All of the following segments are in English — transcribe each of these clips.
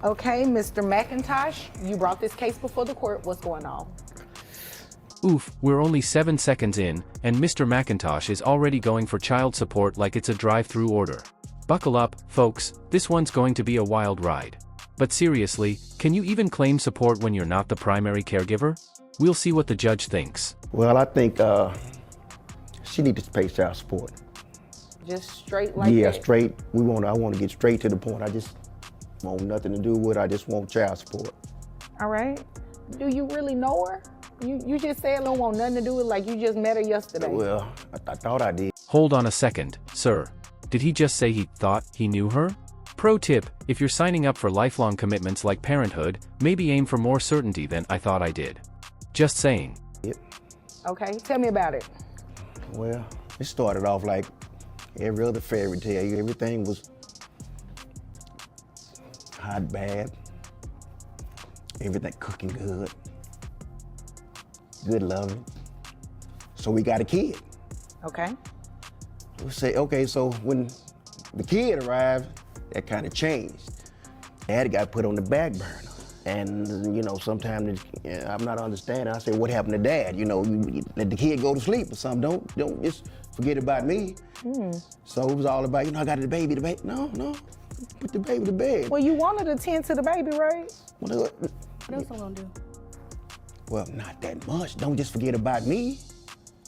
Okay, Mr. Macintosh, you brought this case before the court. What's going on? Oof, we're only 7 seconds in, and Mr. Macintosh is already going for child support like it's a drive-through order. Buckle up, folks, this one's going to be a wild ride. But seriously, can you even claim support when you're not the primary caregiver? We'll see what the judge thinks. Well, I think she needs to pay child support. Just straight like Yeah, that? straight. I want to get straight to the point. I just want nothing to do with it. I just want child support. All right. Do you really know her? You just said don't want nothing to do with it, like you just met her yesterday. Well, I thought I did. Hold on a second, sir. Did he just say he thought he knew her? Pro tip, if you're signing up for lifelong commitments like parenthood, maybe aim for more certainty than I thought I did. Just saying. Yep. Okay, tell me about it. Well, it started off like every other fairy tale. Everything was hot, bad. Everything cooking good. Good loving. So we got a kid. Okay. We say, okay, so when the kid arrived, that kind of changed. Dad got put on the back burner. And, sometimes I'm not understanding. I say, what happened to Dad? You let the kid go to sleep or something. Don't just forget about me. So it was all about, I got the baby. No, put the baby to bed. Well, you wanted to tend to the baby, right? What else I'm gonna do? Well, not that much. Don't just forget about me.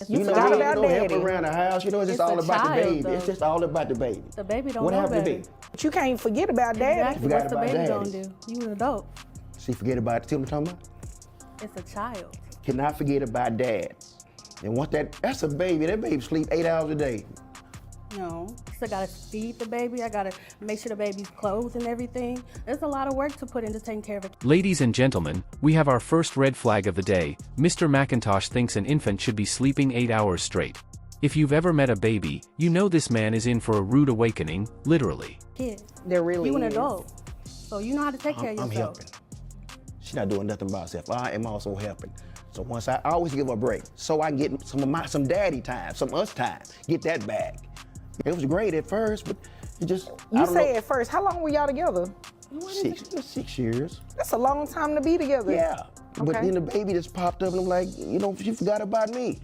You forgot about don't help Daddy. around the house. It's just It's all a about the child, baby. though. It's just all about the baby. The baby don't What know happened to better. me? But you can't forget about Daddy. Exactly. Forgot What's the about baby daddy. gonna do? You an adult. See, forget about it. See what I'm talking about? It's a child. Cannot forget about Dad. And once that's a baby. That baby sleep 8 hours a day. No, still gotta feed the baby. I gotta make sure the baby's clothed and everything. There's a lot of work to put into taking care of it. Ladies and gentlemen, we have our first red flag of the day. Mr. Macintosh thinks an infant should be sleeping 8 hours straight. If you've ever met a baby, you know this man is in for a rude awakening, literally. Kid, There really you an is. adult, so you know how to take care of I'm yourself. helping. She's not doing nothing by herself. I am also helping. So once I always give her a break, so I can get some daddy time, some us time, get that back. It was great at first, but it just, I You don't say know. at first, how long were y'all together? 6 years. That's a long time to be together. Yeah. But Okay. then the baby just popped up and I'm like, she forgot about me.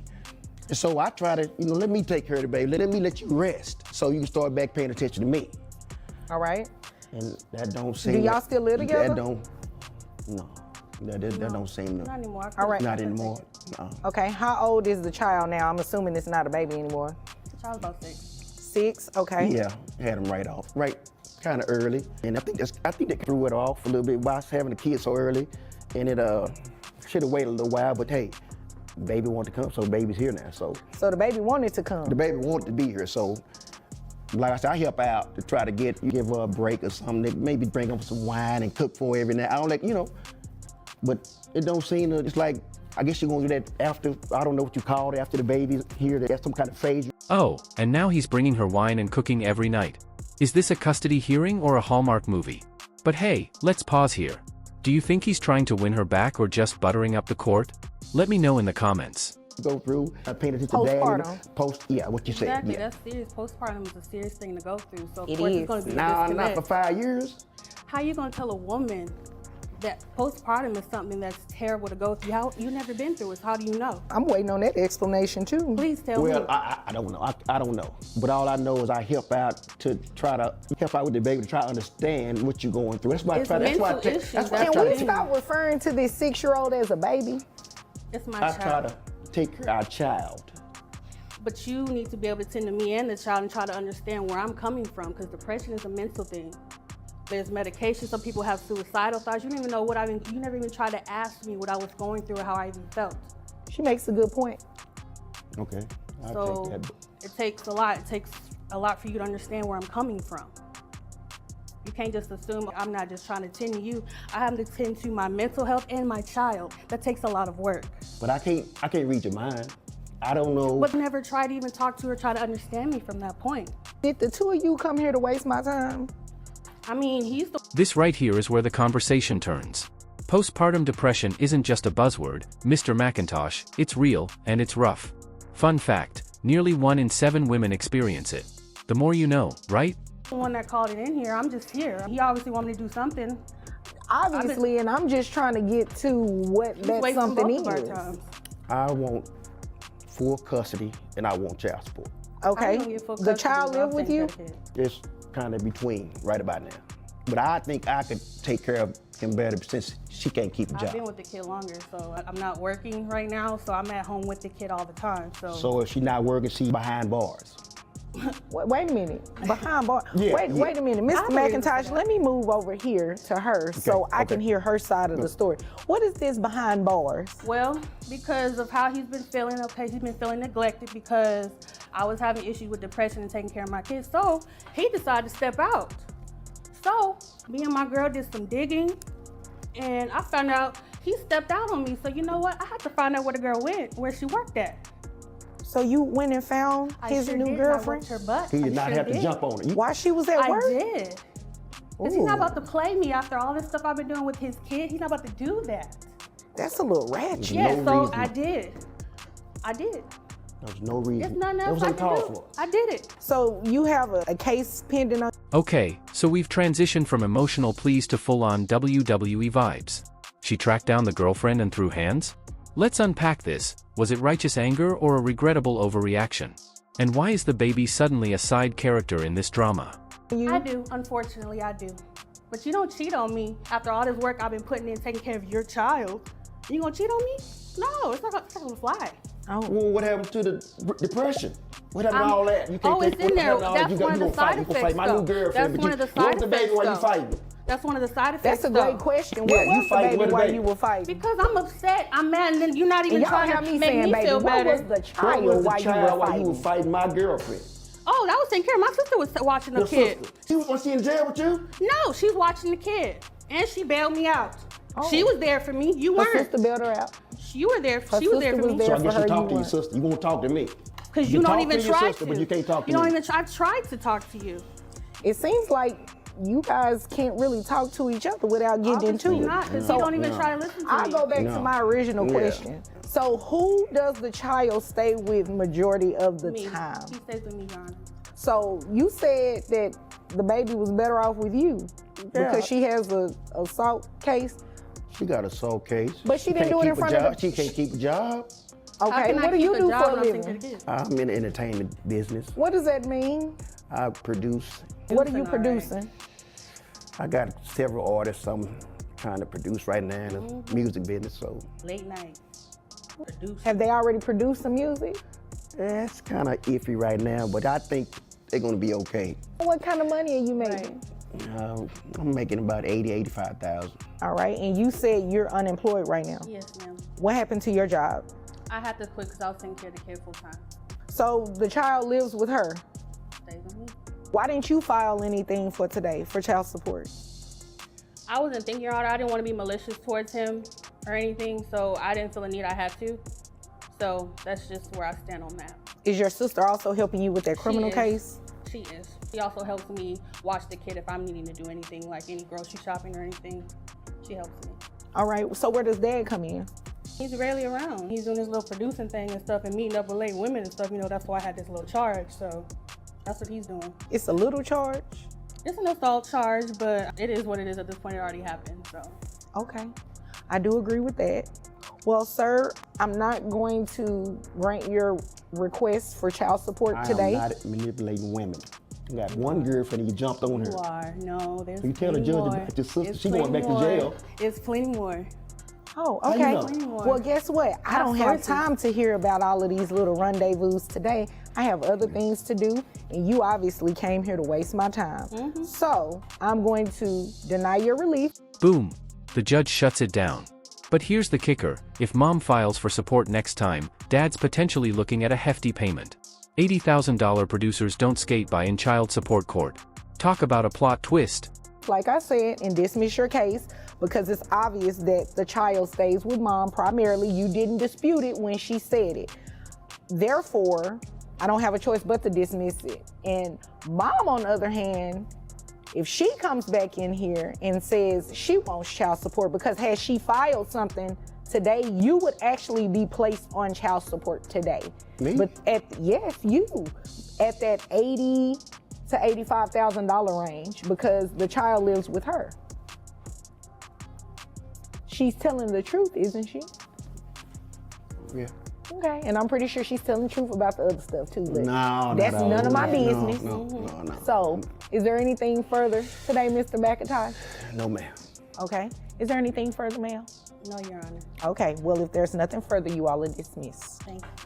And so I try to, let me take care of the baby. Let me let you rest so you can start back paying attention to me. All right. And that don't seem. Do y'all still live together? That don't. No. That don't seem to. Not anymore. All right. Not anymore. No. Okay, how old is the child now? I'm assuming it's not a baby anymore. The child's about 6. 6, okay. Yeah, had him right off, right, kind of early, and I think they threw it off a little bit by having the kid so early, and it should have waited a little while. But hey, baby wanted to come, so baby's here now. So So the baby wanted to come. the baby wanted to be here, so like I said, I help out to try to give her a break or something. Maybe bring up some wine and cook for her every night. I don't but it don't seem to. It's like, I guess you're gonna do that after, I don't know what you call it, after the baby's here, that's some kind of phase. Oh, and now he's bringing her wine and cooking every night. Is this a custody hearing or a Hallmark movie? But hey, let's pause here. Do you think he's trying to win her back or just buttering up the court? Let me know in the comments. Go through, I painted it to Postpartum. yeah, what you said. Exactly. Yeah. That's serious. Postpartum is a serious thing to go through. So of It course is. it's gonna be a Nah, not disconnect. for 5 years. How you gonna tell a woman that postpartum is something that's terrible to go through? How you never been through it? So how do you know? I'm waiting on that explanation too. Please tell Well, me. I don't know. I don't know. But all I know is I help out to try to help out with the baby to try to understand what you're going through. That's why It's I try. That's why I mental take. issues, That's why I that's try Can what we to. stop referring to this 6-year-old as a baby? It's my I try child. to take care of our child. But you need to be able to tend to me and the child and try to understand where I'm coming from, because depression is a mental thing. There's medication. Some people have suicidal thoughts. You don't even know what you never even tried to ask me what I was going through or how I even felt. She makes a good point. Okay. I'll So take that. it takes a lot. It takes a lot for you to understand where I'm coming from. You can't just assume I'm not just trying to tend to you. I have to tend to my mental health and my child. That takes a lot of work. But I can't read your mind. I don't know. But never try to even talk to her, try to understand me from that point. Did the two of you come here to waste my time? I mean, he's the This right here is where the conversation turns. Postpartum depression isn't just a buzzword, Mr. Macintosh, it's real, and it's rough. Fun fact, nearly 1 in 7 women experience it. The more you know, right? The one that called it in here, I'm just here. He obviously wanted me to do something. Obviously, and I'm just trying to get to what that Wasting something both of our is. time. I want full custody and I want child support. Okay. I don't get full The custody, child but I'm live with taking you? care of the kid. It's kind of between right about now. But I think I could take care of him better since she can't keep a I've been job. with the kid longer, so I'm not working right now, so I'm at home with the kid all the time. So if she's not working, she's behind bars. Wait a minute. Behind bar. Yeah, wait a minute. I Mr. believe McIntosh, that. let me move over here to her so I can hear her side of the story. What is this behind bars? Well, because of how he's been feeling, okay, he's been feeling neglected because I was having issues with depression and taking care of my kids. So he decided to step out. So me and my girl did some digging and I found out he stepped out on me. So you know what? I had to find out where the girl went, where she worked at. So you went and found his sure new did. girlfriend? I whooped her butt. He I did not sure have to did. jump on her. While she was at I work? did. Because he's not Ooh. about to play me after all this stuff I've been doing with his kid. He's not about to do that. That's a little ratchet. Yeah, No so reason. I did. There's no reason. There's nothing That else was I can uncalled do. for. I did it. So you have a case pending on. Okay, so we've transitioned from emotional pleas to full-on WWE vibes. She tracked down the girlfriend and threw hands? Let's unpack this. Was it righteous anger or a regrettable overreaction? And why is the baby suddenly a side character in this drama? I do. Unfortunately, I do. But you don't cheat on me after all this work I've been putting in taking care of your child. You gonna cheat on me? No, it's not gonna fly. Oh. Well, what happened to the depression? What happened to all that? You Oh, it's take- in there. what happened to all that? That's You one of the gonna fight. side You gonna effects. fight my new though. girlfriend. That's but one you of the want side the baby effects. while you though. fighting. That's one of the side effects. That's a though. great question. Yeah, What you was the fight baby with the while baby. you were fighting? Because I'm upset. I'm mad, and then you're not even And y'all trying have to me make saying, me baby, feel what better. was the What child was the while you were child while you were fighting? fighting my girlfriend? Oh, that was taken care of. My sister was watching the Your kid. sister. Was she in jail with you? No, she's watching the kid, and she bailed me out. Oh. She was there for me. You Her weren't. sister bailed her out. You were there. Her She was there sister for was me. there. So I for guess her, you talk you to your weren't. sister. You won't talk to me. Because you don't talk even to your try sister, to. but you can't talk to You don't me. even. I tried to talk to you. It seems like you guys can't really talk to each other without getting Obviously into not, it. because So you don't even No. try to listen to I'll me. go back No. to my original Yeah. question. So who does the child stay with majority of the Me. time? He stays with me, John. So you said that the baby was better off with you because she has a assault case. She got a assault case. But she didn't can't do it in keep a front of job. the- She can't keep a job. How Okay, can I what do keep you a do job for a when I'm taking care living? of kids? I'm in the entertainment business. What does that mean? I produce. What are you Producing, all right. producing? I got several artists I'm trying to produce right now in the music business. So Late night. Produce. Have they already produced some music? that's kind of iffy right now, but I think they're gonna be okay. What kind of money are you making? I'm making about 85,000. All right, and you said you're unemployed right now. Yes, ma'am. What happened to your job? I had to quit because I was taking care of the kid full time. So the child lives with her. Stays with me. Why didn't you file anything for today for child support? I wasn't thinking about it. I didn't want to be malicious towards him or anything, so I didn't feel a need I had to. So that's just where I stand on that. Is your sister also helping you with that criminal is. case? She is. She also helps me watch the kid if I'm needing to do anything, like any grocery shopping or anything. She helps me. All right, so where does dad come in? He's rarely around. He's doing his little producing thing and stuff and meeting up with late women and stuff. You know, that's why I had this little charge. So that's what he's doing. It's a little charge. It's an assault charge, but it is what it is at this point. It already happened, so. Okay, I do agree with that. Well, sir, I'm not going to grant your request for child support today. I am not manipulating women. You got one girlfriend and you jumped on her. You are. No, there's You tell the plenty judge more. about your sister. It's She going plenty back to jail. more. It's plenty more. Oh, How you okay. know? Well, guess what? I don't have sources. time to hear about all of these little rendezvous today. I have other things to do, and you obviously came here to waste my time. So I'm going to deny your relief. Boom. The judge shuts it down. But here's the kicker, if mom files for support next time, dad's potentially looking at a hefty payment. $80,000 producers don't skate by in child support court. Talk about a plot twist. Like I said, and dismiss your case because it's obvious that the child stays with mom primarily. You didn't dispute it when she said it. Therefore, I don't have a choice but to dismiss it. And mom, on the other hand, if she comes back in here and says she wants child support because had she filed something today, you would actually be placed on child support today. Me? But yes, you. At that $80,000 to $85,000 range because the child lives with her. She's telling the truth, isn't she? Yeah. Okay, and I'm pretty sure she's telling the truth about the other stuff too. But No, that's none of my business. No. So, is there anything further today, Mr. McIntosh? No, ma'am. Okay. Is there anything further, ma'am? No, Your Honor. Okay, well, if there's nothing further, you all are dismissed. Thank you.